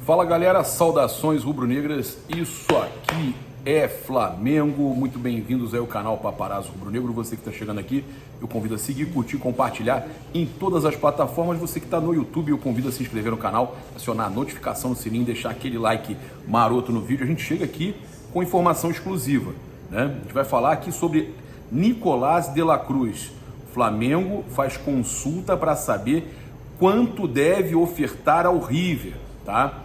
Fala galera, saudações rubro-negras, isso aqui é Flamengo, muito bem-vindos aí ao canal Paparazzo Rubro-Negro. Você que está chegando aqui, eu convido a seguir, curtir, compartilhar em todas as plataformas. Você que está no YouTube, eu convido a se inscrever no canal, acionar a notificação no sininho, deixar aquele like maroto no vídeo. A gente chega aqui com informação exclusiva, né? A gente vai falar aqui sobre Nicolás de la Cruz. O Flamengo faz consulta para saber quanto deve ofertar ao River, tá?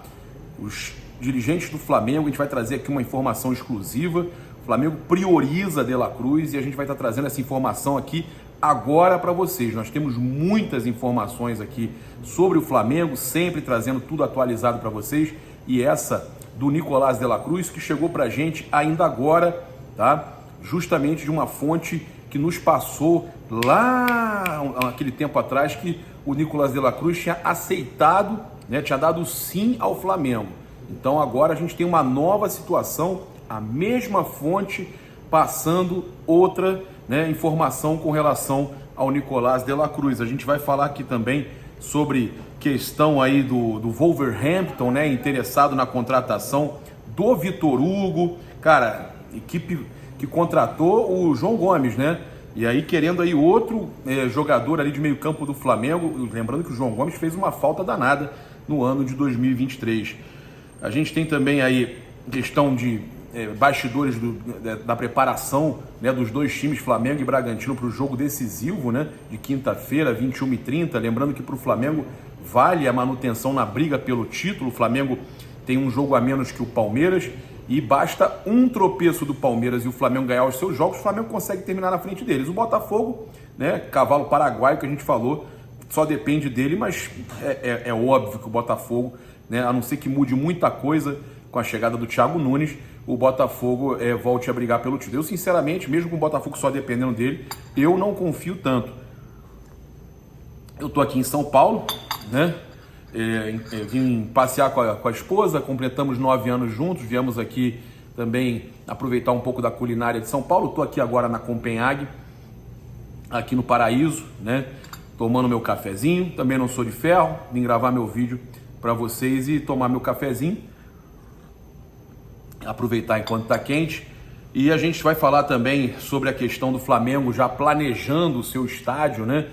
Os dirigentes do Flamengo, a gente vai trazer aqui uma informação exclusiva. O Flamengo prioriza De La Cruz e a gente vai estar trazendo essa informação aqui agora para vocês. Nós temos muitas informações aqui sobre o Flamengo, sempre trazendo tudo atualizado para vocês. E essa do Nicolás de la Cruz, que chegou para a gente ainda agora, tá? Justamente de uma fonte que nos passou lá aquele tempo atrás, que o Nicolás de la Cruz tinha aceitado, né, tinha dado sim ao Flamengo. Então agora a gente tem uma nova situação, a mesma fonte passando outra, né, informação com relação ao Nicolás de la Cruz. A gente vai falar aqui também sobre questão aí do Wolverhampton, né, interessado na contratação do Vitor Hugo, cara, equipe que contratou o João Gomes, né? E aí querendo aí outro jogador ali de meio campo do Flamengo, lembrando que o João Gomes fez uma falta danada no ano de 2023. A gente tem também aí questão de bastidores da preparação, né, dos dois times, Flamengo e Bragantino, para o jogo decisivo, né, de quinta-feira, 21h30. Lembrando que para o Flamengo vale a manutenção na briga pelo título. O Flamengo tem um jogo a menos que o Palmeiras e basta um tropeço do Palmeiras e o Flamengo ganhar os seus jogos, o Flamengo consegue terminar na frente deles. O Botafogo, né, cavalo paraguaio que a gente falou, só depende dele, mas é óbvio que o Botafogo, né, a não ser que mude muita coisa com a chegada do Thiago Nunes, o Botafogo volte a brigar pelo título. Eu, sinceramente, mesmo com o Botafogo só dependendo dele, eu não confio tanto. Eu tô aqui em São Paulo, né? Vim passear com a esposa, completamos 9 anos juntos, viemos aqui também aproveitar um pouco da culinária de São Paulo. Estou aqui agora na Copenhague, aqui no Paraíso, né? Tomando meu cafezinho, também não sou de ferro, vim gravar meu vídeo para vocês e tomar meu cafezinho, aproveitar enquanto está quente. E a gente vai falar também sobre a questão do Flamengo já planejando o seu estádio, né?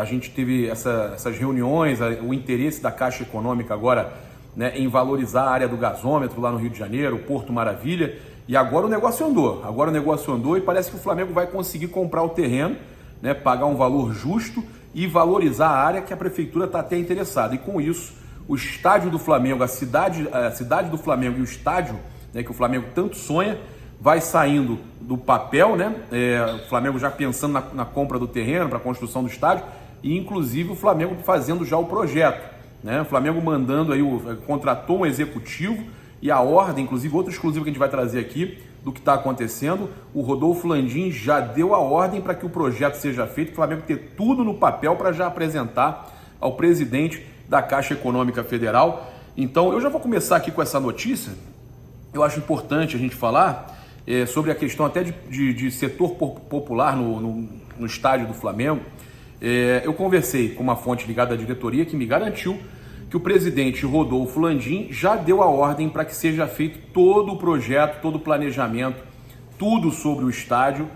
A gente teve essas reuniões, o interesse da Caixa Econômica agora, né, em valorizar a área do gasômetro lá no Rio de Janeiro, Porto Maravilha, e agora o negócio andou, e parece que o Flamengo vai conseguir comprar o terreno, né, pagar um valor justo e valorizar a área que a prefeitura está até interessada. E com isso, o estádio do Flamengo, a cidade do Flamengo e o estádio, né, que o Flamengo tanto sonha, vai saindo do papel, né? O Flamengo já pensando na compra do terreno, para a construção do estádio, e inclusive o Flamengo fazendo já o projeto, né? O Flamengo mandando aí, contratou um executivo e a ordem, inclusive outro exclusivo que a gente vai trazer aqui do que está acontecendo, o Rodolfo Landim já deu a ordem para que o projeto seja feito, o Flamengo ter tudo no papel para já apresentar ao presidente da Caixa Econômica Federal. Então eu já vou começar aqui com essa notícia. Eu acho importante a gente falar sobre a questão até de setor popular no estádio do Flamengo. Eu conversei com uma fonte ligada à diretoria que me garantiu que o presidente Rodolfo Landim já deu a ordem para que seja feito todo o projeto, todo o planejamento, tudo sobre o estádio,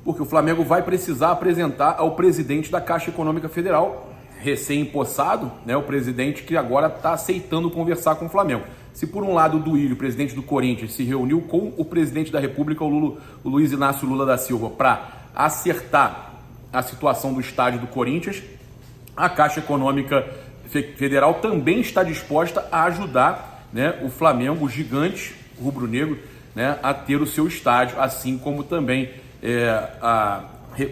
porque o Flamengo vai precisar apresentar ao presidente da Caixa Econômica Federal, recém-empossado, né, o presidente que agora está aceitando conversar com o Flamengo. Se por um lado o Duílio, presidente do Corinthians, se reuniu com o presidente da República, o Luiz Inácio Lula da Silva, para acertar a situação do estádio do Corinthians, a Caixa Econômica Federal também está disposta a ajudar, né, o Flamengo, o gigante rubro-negro, né, a ter o seu estádio, assim como também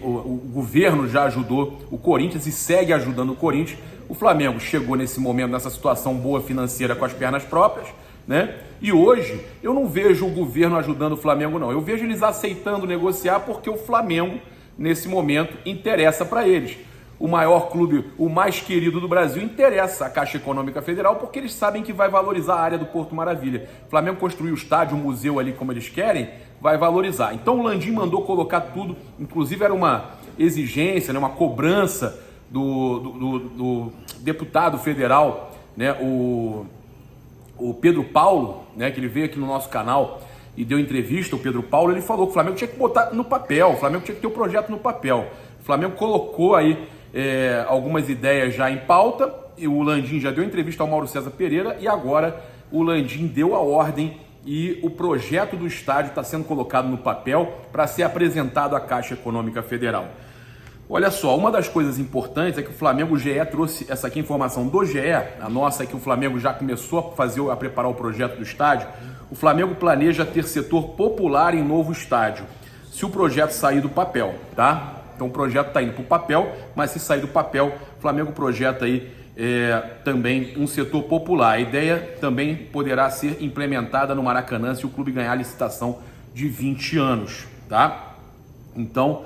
o governo já ajudou o Corinthians e segue ajudando o Corinthians. O Flamengo chegou nesse momento, nessa situação boa financeira com as pernas próprias, né? E hoje eu não vejo o governo ajudando o Flamengo, não. Eu vejo eles aceitando negociar porque o Flamengo, nesse momento, interessa para eles. O maior clube, o mais querido do Brasil, interessa a Caixa Econômica Federal porque eles sabem que vai valorizar a área do Porto Maravilha. O Flamengo construiu o estádio, o museu ali como eles querem, vai valorizar. Então o Landim mandou colocar tudo, inclusive era uma exigência, né, uma cobrança do deputado federal, né, o o Pedro Paulo, né, que ele veio aqui no nosso canal e deu entrevista, o Pedro Paulo, ele falou que o Flamengo tinha que botar no papel, o Flamengo tinha que ter o projeto no papel. O Flamengo colocou aí algumas ideias já em pauta, e o Landim já deu entrevista ao Mauro César Pereira, e agora o Landim deu a ordem e o projeto do estádio está sendo colocado no papel para ser apresentado à Caixa Econômica Federal. Olha só, uma das coisas importantes é que o Flamengo, o GE trouxe essa aqui, informação do GE, a nossa é que o Flamengo já começou a preparar o projeto do estádio. O Flamengo planeja ter setor popular em novo estádio, se o projeto sair do papel, tá? Então o projeto está indo para o papel, mas se sair do papel, o Flamengo projeta aí também um setor popular. A ideia também poderá ser implementada no Maracanã se o clube ganhar a licitação de 20 anos, tá? Então,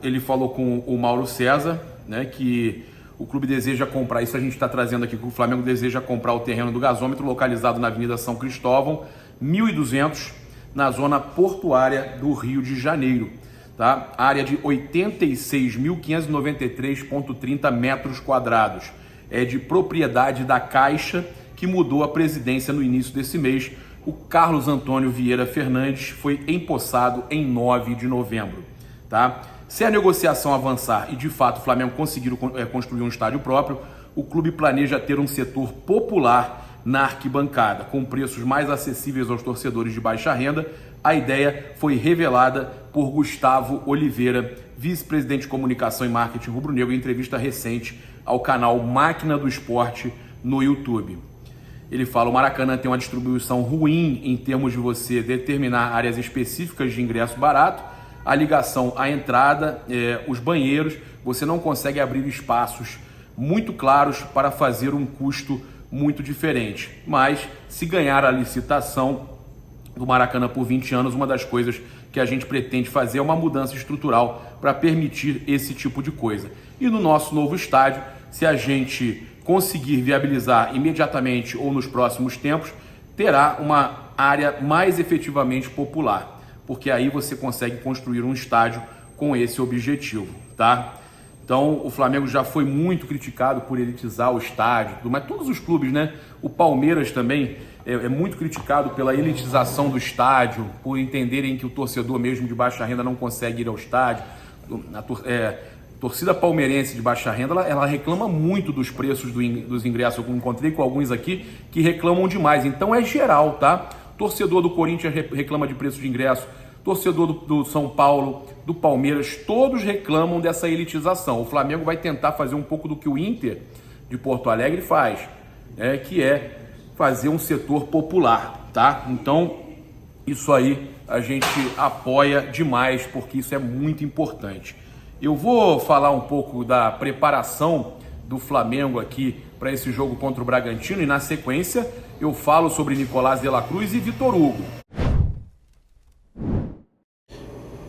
ele falou com o Mauro César, né, que o clube deseja comprar, isso a gente está trazendo aqui, que o Flamengo deseja comprar o terreno do gasômetro localizado na Avenida São Cristóvão, 1.200, na zona portuária do Rio de Janeiro. Tá? Área de 86.593,30 metros quadrados. É de propriedade da Caixa, que mudou a presidência no início desse mês. O Carlos Antônio Vieira Fernandes foi empossado em 9 de novembro. Tá? Se a negociação avançar e de fato o Flamengo conseguir construir um estádio próprio, o clube planeja ter um setor popular na arquibancada, com preços mais acessíveis aos torcedores de baixa renda. A ideia foi revelada por Gustavo Oliveira, vice-presidente de comunicação e marketing rubro-negro, em entrevista recente ao canal Máquina do Esporte no YouTube. Ele fala: o Maracanã tem uma distribuição ruim em termos de você determinar áreas específicas de ingresso barato, a ligação à entrada, os banheiros, você não consegue abrir espaços muito claros para fazer um custo muito diferente. Mas se ganhar a licitação do Maracanã por 20 anos, uma das coisas que a gente pretende fazer é uma mudança estrutural para permitir esse tipo de coisa. E no nosso novo estádio, se a gente conseguir viabilizar imediatamente ou nos próximos tempos, terá uma área mais efetivamente popular, porque aí você consegue construir um estádio com esse objetivo, tá? Então, o Flamengo já foi muito criticado por elitizar o estádio, mas todos os clubes, né? O Palmeiras também é muito criticado pela elitização do estádio, por entenderem que o torcedor mesmo de baixa renda não consegue ir ao estádio. A torcida palmeirense de baixa renda, ela reclama muito dos preços dos ingressos. Eu encontrei com alguns aqui que reclamam demais. Então é geral, tá? Torcedor do Corinthians reclama de preço de ingresso. Torcedor do São Paulo, do Palmeiras, todos reclamam dessa elitização. O Flamengo vai tentar fazer um pouco do que o Inter de Porto Alegre faz, que é fazer um setor popular, tá? Então, isso aí a gente apoia demais, porque isso é muito importante. Eu vou falar um pouco da preparação do Flamengo aqui para esse jogo contra o Bragantino, e na sequência eu falo sobre Nicolás de la Cruz e Vitor Hugo.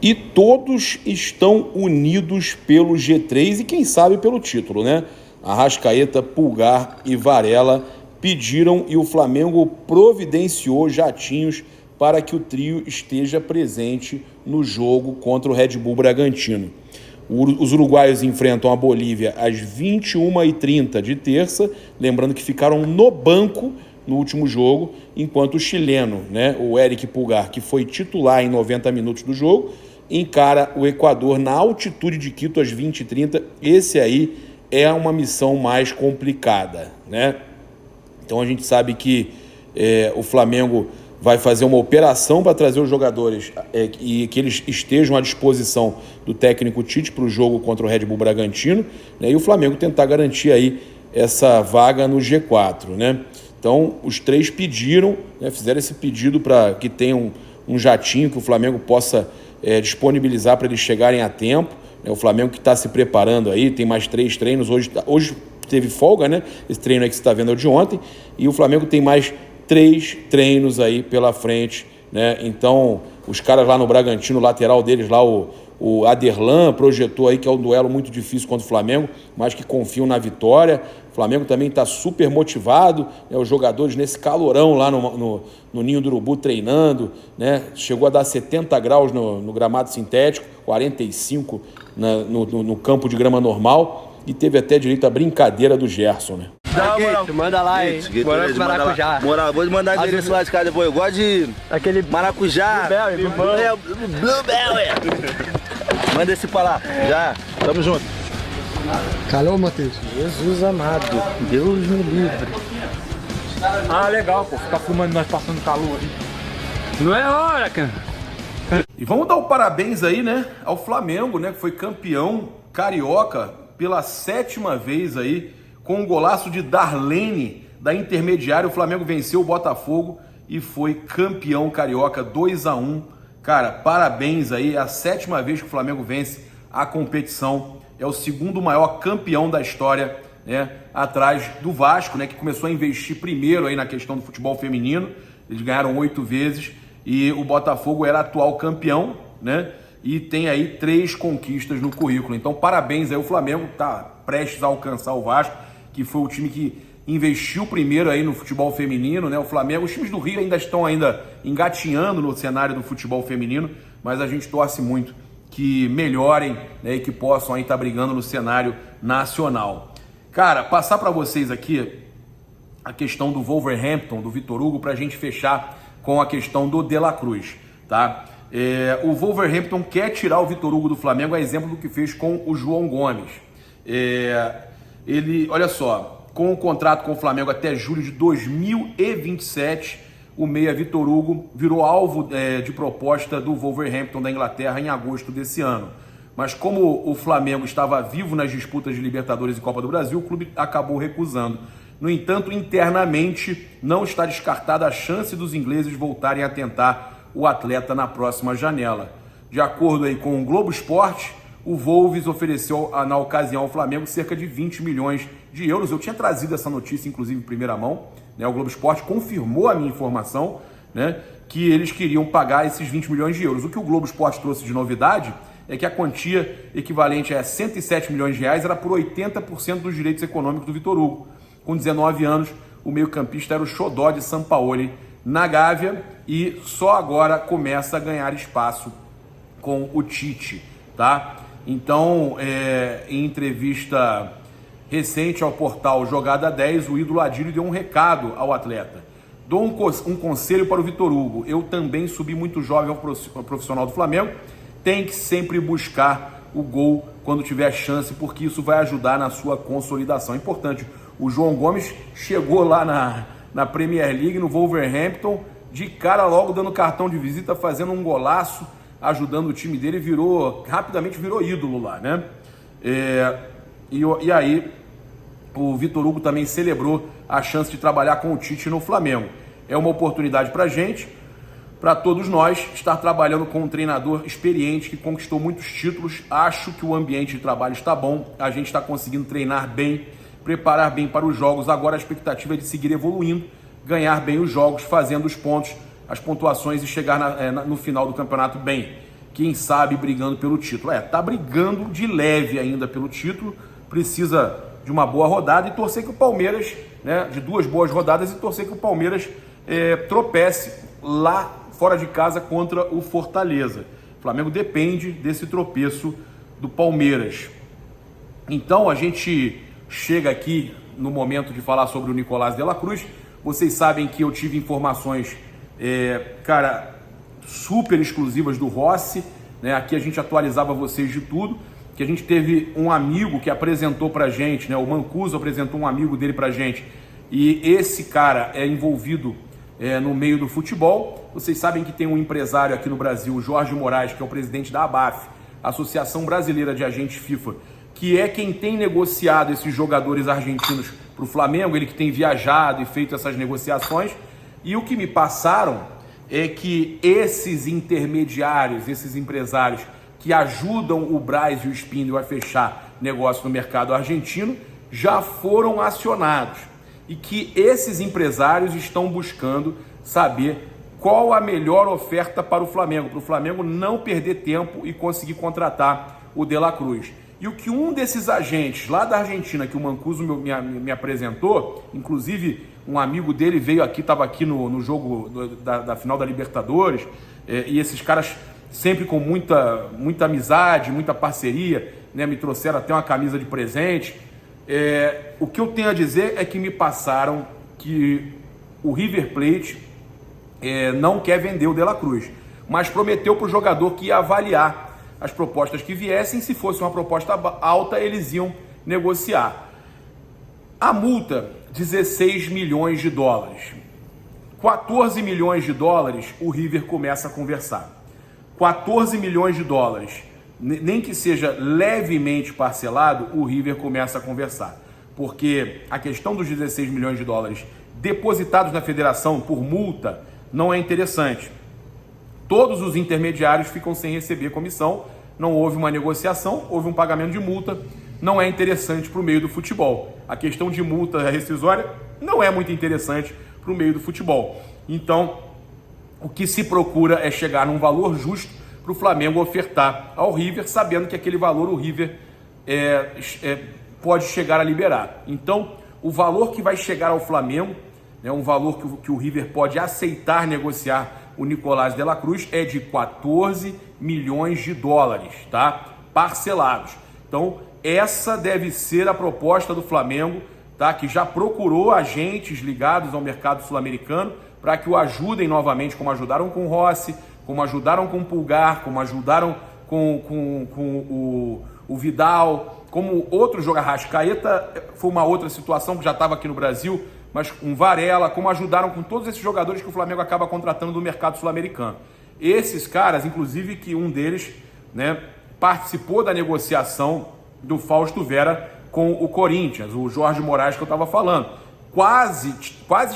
E todos estão unidos pelo G3 e quem sabe pelo título, né? Arrascaeta, Pulgar e Varela pediram e o Flamengo providenciou jatinhos para que o trio esteja presente no jogo contra o Red Bull Bragantino. Os uruguaios enfrentam a Bolívia às 21h30 de terça, lembrando que ficaram no banco no último jogo, enquanto o chileno, né, o Eric Pulgar, que foi titular em 90 minutos do jogo, encara o Equador na altitude de Quito às 20h30. Esse aí é uma missão mais complicada, né? Então a gente sabe que o Flamengo vai fazer uma operação para trazer os jogadores e que eles estejam à disposição do técnico Tite para o jogo contra o Red Bull Bragantino, né? E o Flamengo tentar garantir aí essa vaga no G4, né? Então os três pediram, né, fizeram esse pedido para que tenha um jatinho que o Flamengo possa disponibilizar para eles chegarem a tempo, né? O Flamengo que está se preparando aí, tem mais 3 treinos, hoje teve folga, né? Esse treino aí que você está vendo é o de ontem, e o Flamengo tem mais 3 treinos aí pela frente, né? Então, os caras lá no Bragantino, o lateral deles lá, o Aderlan, projetou aí que é um duelo muito difícil contra o Flamengo, mas que confiam na vitória. O Flamengo também está super motivado, né? Os jogadores nesse calorão lá no Ninho do Urubu treinando, né? Chegou a dar 70 graus no gramado sintético, 45 no campo de grama normal, e teve até direito à brincadeira do Gerson, né? Dá uma moral. Manda lá, hein? Bora pro maracujá. Moral, vou te mandar endereço lá de casa depois. Eu gosto de Aquele maracujá. Blueberry. Manda esse pra lá. Já. Tamo junto. Calou, Matheus? Jesus amado. Deus me livre. Ah, legal, pô. Ficar filmando nós passando calor aí. Não é hora, cara. E vamos dar o parabéns aí, né, ao Flamengo, né, que foi campeão carioca pela 7ª vez aí, com um golaço de Darlene, da Intermediária. O Flamengo venceu o Botafogo e foi campeão carioca 2-1. Cara, parabéns aí, é a 7ª vez que o Flamengo vence a competição. É o 2º maior campeão da história, né, atrás do Vasco, né, que começou a investir primeiro aí na questão do futebol feminino. Eles ganharam 8 vezes e o Botafogo era atual campeão, né, e tem aí 3 conquistas no currículo. Então, parabéns aí, o Flamengo tá prestes a alcançar o Vasco, que foi o time que investiu primeiro aí no futebol feminino, né? O Flamengo, os times do Rio ainda estão engatinhando no cenário do futebol feminino, mas a gente torce muito que melhorem, né, e que possam aí estar brigando no cenário nacional. Cara, passar para vocês aqui a questão do Wolverhampton, do Vitor Hugo, para a gente fechar com a questão do De La Cruz, tá? O Wolverhampton quer tirar o Vitor Hugo do Flamengo, a exemplo do que fez com o João Gomes. Ele, olha só, com o contrato com o Flamengo até julho de 2027, o meia Vitor Hugo virou alvo de proposta do Wolverhampton da Inglaterra em agosto desse ano. Mas como o Flamengo estava vivo nas disputas de Libertadores e Copa do Brasil, o clube acabou recusando. No entanto, internamente, não está descartada a chance dos ingleses voltarem a tentar o atleta na próxima janela. De acordo aí com o Globo Esporte, o Wolves ofereceu na ocasião ao Flamengo cerca de 20 milhões de euros. Eu tinha trazido essa notícia, inclusive, em primeira mão, né? O Globo Esporte confirmou a minha informação, né, que eles queriam pagar esses 20 milhões de euros. O que o Globo Esporte trouxe de novidade é que a quantia equivalente a 107 milhões de reais era por 80% dos direitos econômicos do Vitor Hugo. Com 19 anos, o meio-campista era o xodó de Sampaoli na Gávea e só agora começa a ganhar espaço com o Tite, tá? Então, em entrevista recente ao portal Jogada 10, o ídolo Adílio deu um recado ao atleta. Dou um conselho para o Vitor Hugo. Eu também subi muito jovem ao profissional do Flamengo. Tem que sempre buscar o gol quando tiver chance, porque isso vai ajudar na sua consolidação. É importante. O João Gomes chegou lá na Premier League, no Wolverhampton, de cara logo dando cartão de visita, fazendo um golaço, ajudando o time dele, rapidamente virou ídolo lá, né? E aí o Vitor Hugo também celebrou a chance de trabalhar com o Tite no Flamengo. É uma oportunidade para a gente, para todos nós, estar trabalhando com um treinador experiente que conquistou muitos títulos. Acho que o ambiente de trabalho está bom, a gente está conseguindo treinar bem, preparar bem para os jogos. Agora a expectativa é de seguir evoluindo, ganhar bem os jogos, fazendo os pontos, as pontuações e chegar no final do campeonato bem. Quem sabe brigando pelo título. Tá brigando de leve ainda pelo título, precisa de uma boa rodada e torcer que o Palmeiras, né, de 2 boas rodadas, e torcer que o Palmeiras tropece lá fora de casa contra o Fortaleza. O Flamengo depende desse tropeço do Palmeiras. Então a gente chega aqui no momento de falar sobre o Nicolás de la Cruz. Vocês sabem que eu tive informações, super exclusivas do Rossi, né? Aqui a gente atualizava vocês de tudo, que a gente teve um amigo que apresentou pra gente, né? O Mancuso apresentou um amigo dele pra gente, e esse cara é envolvido no meio do futebol. Vocês sabem que tem um empresário aqui no Brasil, o Jorge Moraes, que é o presidente da ABAF, Associação Brasileira de Agentes FIFA, que é quem tem negociado esses jogadores argentinos para o Flamengo, ele que tem viajado e feito essas negociações. E o que me passaram é que esses intermediários, esses empresários que ajudam o Braz e o Spindle a fechar negócio no mercado argentino, já foram acionados. E que esses empresários estão buscando saber qual a melhor oferta para o Flamengo não perder tempo e conseguir contratar o De La Cruz. E o que um desses agentes lá da Argentina, que o Mancuso me apresentou, inclusive um amigo dele veio aqui, estava aqui no jogo da final da Libertadores, e esses caras sempre com muita amizade, muita parceria, né, me trouxeram até uma camisa de presente. O que eu tenho a dizer é que me passaram que o River Plate não quer vender o De La Cruz, mas prometeu para o jogador que ia avaliar as propostas que viessem. Se fosse uma proposta alta, eles iam negociar. A multa, 16 milhões de dólares. 14 milhões de dólares, o River começa a conversar. 14 milhões de dólares, nem que seja levemente parcelado, o River começa a conversar. Porque a questão dos 16 milhões de dólares depositados na federação por multa não é interessante. Todos os intermediários ficam sem receber comissão, não houve uma negociação, houve um pagamento de multa, não é interessante para o meio do futebol. A questão de multa rescisória não é muito interessante para o meio do futebol. Então, o que se procura é chegar num valor justo para o Flamengo ofertar ao River, sabendo que aquele valor o River pode chegar a liberar. Então, o valor que vai chegar ao Flamengo, um valor que o River pode aceitar negociar o Nicolás de la Cruz, é de 14 milhões de dólares, tá? Parcelados. Então, essa deve ser a proposta do Flamengo, tá? Que já procurou agentes ligados ao mercado sul-americano para que o ajudem novamente, como ajudaram com o Rossi, como ajudaram com o Pulgar, como ajudaram com o Vidal, como outro jogador. Arrascaeta foi uma outra situação que já estava aqui no Brasil, mas com Varela, como ajudaram com todos esses jogadores que o Flamengo acaba contratando do mercado sul-americano. Esses caras, inclusive que um deles, participou da negociação do Fausto Vera com o Corinthians, o Jorge Moraes que eu estava falando. Quase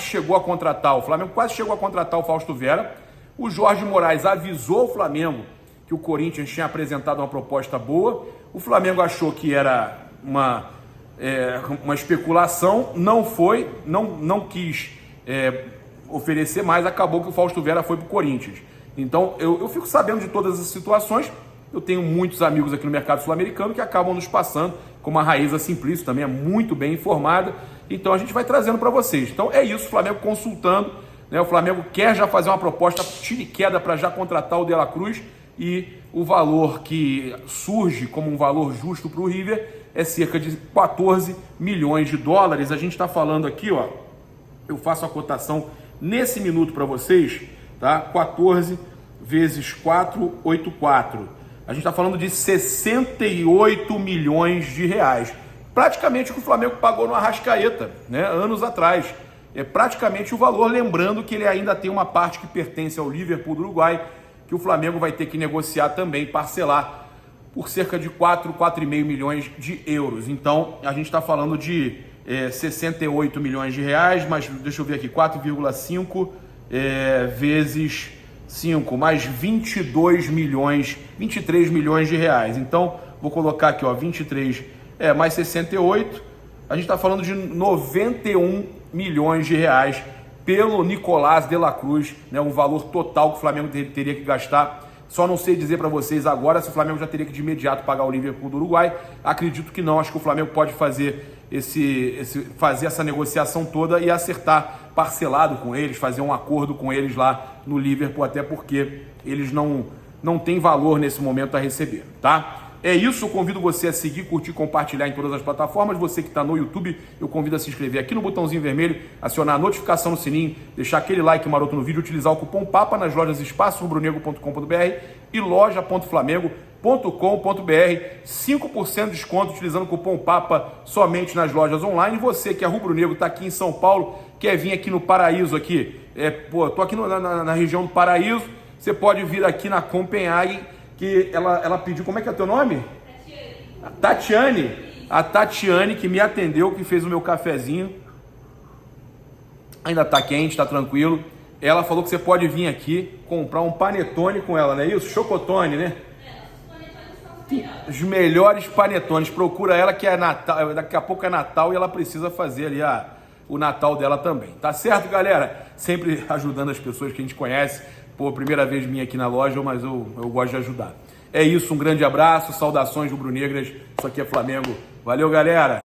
chegou a contratar, o Flamengo quase chegou a contratar o Fausto Vera. O Jorge Moraes avisou o Flamengo que o Corinthians tinha apresentado uma proposta boa. O Flamengo achou que era uma especulação, não foi, não quis oferecer mais, acabou que o Fausto Vera foi para o Corinthians. Então eu fico sabendo de todas as situações. Eu tenho muitos amigos aqui no mercado sul-americano que acabam nos passando, como a Raíza Simplício, também é muito bem informada. Então a gente vai trazendo para vocês. Então é isso, o Flamengo consultando, o Flamengo quer já fazer uma proposta tiro e queda para já contratar o De La Cruz, e o valor que surge como um valor justo para o River é cerca de 14 milhões de dólares. A gente está falando aqui, eu faço a cotação nesse minuto para vocês, tá? 14 vezes 484. A gente está falando de 68 milhões de reais. Praticamente o que o Flamengo pagou no Arrascaeta, anos atrás. É praticamente o valor, lembrando que ele ainda tem uma parte que pertence ao Liverpool do Uruguai, que o Flamengo vai ter que negociar também, parcelar por cerca de 4,5 milhões de euros. Então, a gente está falando de 68 milhões de reais, mas deixa eu ver aqui, 4,5 vezes 5, mais 23 milhões de reais. Então, vou colocar aqui, 23 mais 68, a gente está falando de 91 milhões de reais pelo Nicolás de la Cruz, um valor total que o Flamengo teria que gastar. Só não sei dizer para vocês agora se o Flamengo já teria que de imediato pagar o Liverpool do Uruguai. Acredito que não, acho que o Flamengo pode fazer fazer essa negociação toda e acertar parcelado com eles, fazer um acordo com eles lá no Liverpool, até porque eles não têm valor nesse momento a receber, tá? É isso, eu convido você a seguir, curtir, compartilhar em todas as plataformas. Você que está no YouTube, eu convido a se inscrever aqui no botãozinho vermelho, acionar a notificação no sininho, deixar aquele like maroto no vídeo, utilizar o cupom PAPA nas lojas espaçorubronegro.com.br e loja.flamengo.com.br. 5% de desconto utilizando o cupom PAPA somente nas lojas online. Você que é rubro-negro, está aqui em São Paulo, quer vir aqui no Paraíso, tô aqui na região do Paraíso, você pode vir aqui na Copenhague, que ela pediu, como é que é o teu nome? Tatiane. A Tatiane que me atendeu, que fez o meu cafezinho. Ainda tá quente, tá tranquilo. Ela falou que você pode vir aqui comprar um panetone com ela, não é isso? Chocotone, né? Os melhores panetones. Procura ela que é Natal, daqui a pouco é Natal e ela precisa fazer ali o Natal dela também. Tá certo, galera? Sempre ajudando as pessoas que a gente conhece. Primeira vez minha aqui na loja, mas eu gosto de ajudar. É isso, um grande abraço, saudações rubro-negras. Isso aqui é Flamengo. Valeu, galera!